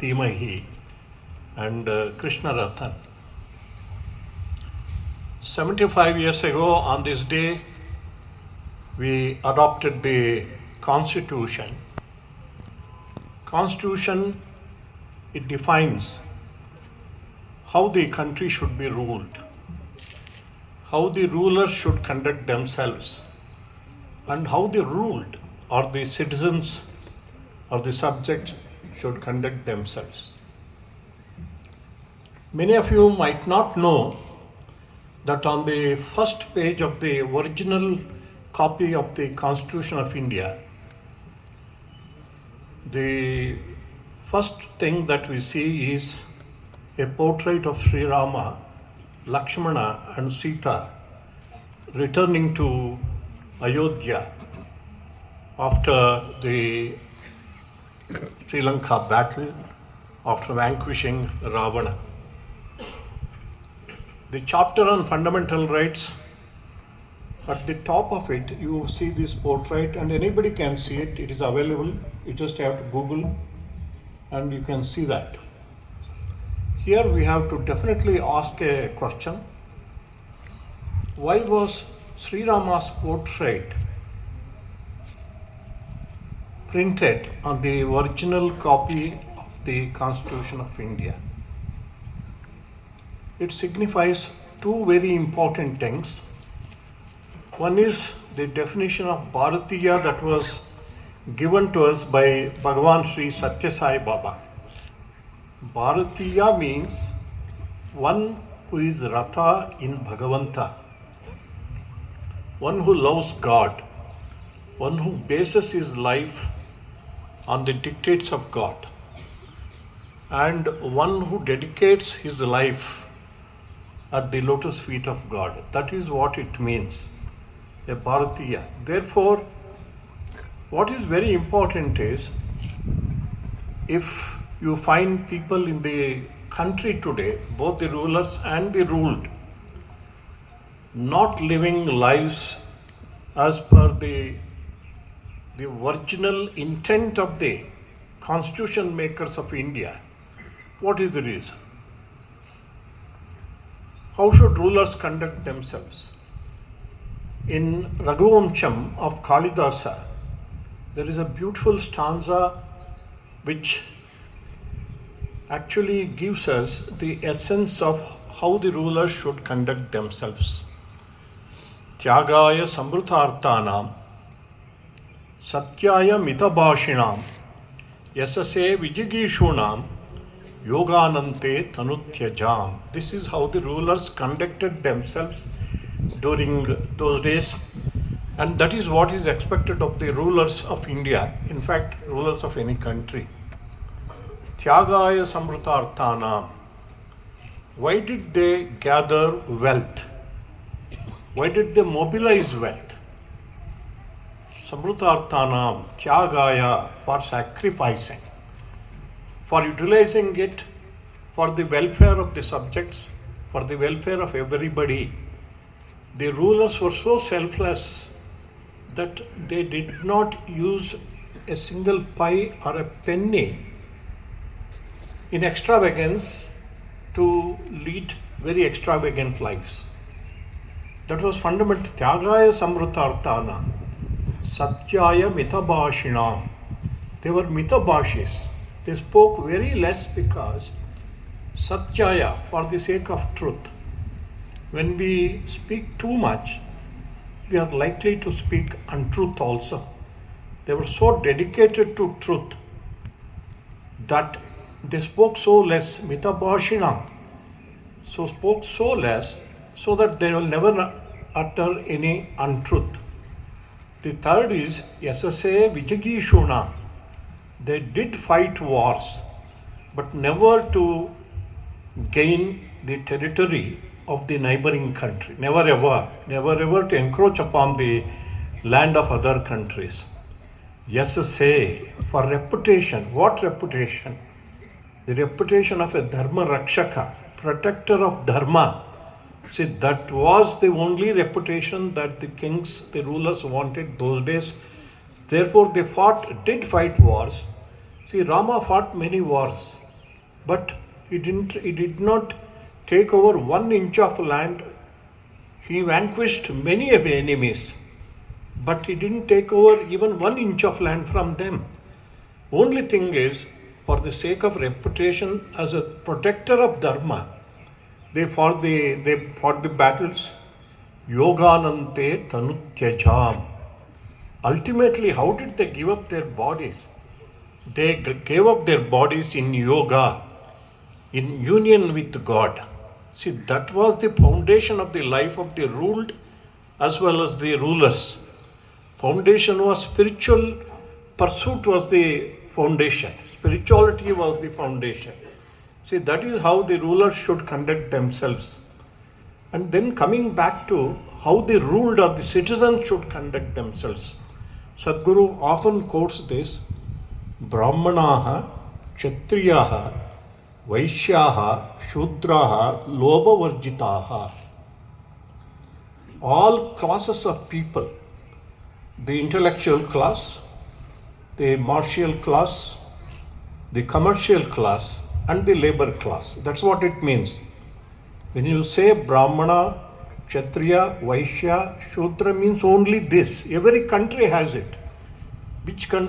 Dhimahi and Krishna Rathan. 75 years ago on this day, we adopted the Constitution. Constitution, it defines how the country should be ruled, how the rulers should conduct themselves, and how the ruled or the citizens or the subjects should conduct themselves. Many of you might not know that on the first page of the original copy of the Constitution of India, the first thing that we see is a portrait of Sri Rama, Lakshmana and Sita returning to Ayodhya after the Sri Lanka battle, after vanquishing Ravana. The chapter on fundamental rights, at the top of it you see this portrait, and anybody can see it. It is available. You just have to Google and you can see that. Here we have to definitely ask a question. Why was Sri Rama's portrait printed on the original copy of the Constitution of India? It signifies two very important things. One is the definition of Bharatiya that was given to us by Bhagavan Sri Satyasai Baba. Bharatiya means one who is Ratha in Bhagavanta, one who loves God, one who bases his life on the dictates of God, and one who dedicates his life at the lotus feet of God. That is what it means, a Bharatiya. Therefore, what is very important is, if you find people in the country today, both the rulers and the ruled, not living lives as per the original intent of the constitution makers of India, what is the reason? How should rulers conduct themselves? In Raghuvamsham of Kalidasa, there is a beautiful stanza which actually gives us the essence of how the rulers should conduct themselves. Tyagaya samrutarthanam, satyaya mitabhashinam, yasase vijigishunam, yoganante tanutyajam. This is how the rulers conducted themselves during those days, and that is what is expected of the rulers of India, in fact rulers of any country. Tyagaya samrutarthanam. Why did they gather wealth? Why did they mobilize wealth? Samrutarthanam, tyagaya, for sacrificing, for utilizing it for the welfare of the subjects, for the welfare of everybody. The rulers were so selfless that they did not use a single pie or a penny in extravagance to lead very extravagant lives. That was fundamental. Tyagaya samrutarthanam, satyaya mitabhashinam. They were mitabhashis. They spoke very less because satyaya, for the sake of truth. When we speak too much, we are likely to speak untruth also. They were so dedicated to truth that they spoke so less, mitabhashinam, so spoke so less, so that they will never utter any untruth. The third is yasase vijagishuna. They did fight wars, but never to gain the territory of the neighboring country. Never ever to encroach upon the land of other countries. Yasase, for reputation. What reputation? The reputation of a dharma rakshaka, protector of dharma. See, that was the only reputation that the kings, the rulers wanted those days. Therefore, they did fight wars. See, Rama fought many wars. But he did not take over 1 inch of land. He vanquished many of enemies, but he didn't take over even 1 inch of land from them. Only thing is, for the sake of reputation as a protector of dharma, they fought the battles. Yoganante tanutyajam. Ultimately, how did they give up their bodies? They gave up their bodies in yoga, in union with God. See, that was the foundation of the life of the ruled as well as the rulers. Foundation was spiritual pursuit was the foundation. Spirituality was the foundation. See, that is how the rulers should conduct themselves. And then coming back to how the ruled or the citizens should conduct themselves. Sadhguru often quotes this, Brahmanaha, Kshatriyaha, Vaishyaha, Shudraha, Lobhavarjitaha. All classes of people, the intellectual class, the martial class, the commercial class, and the labor class. That's what it means. When you say Brahmana, Kshatriya, Vaishya, Shudra means only this. Every country has it. Which country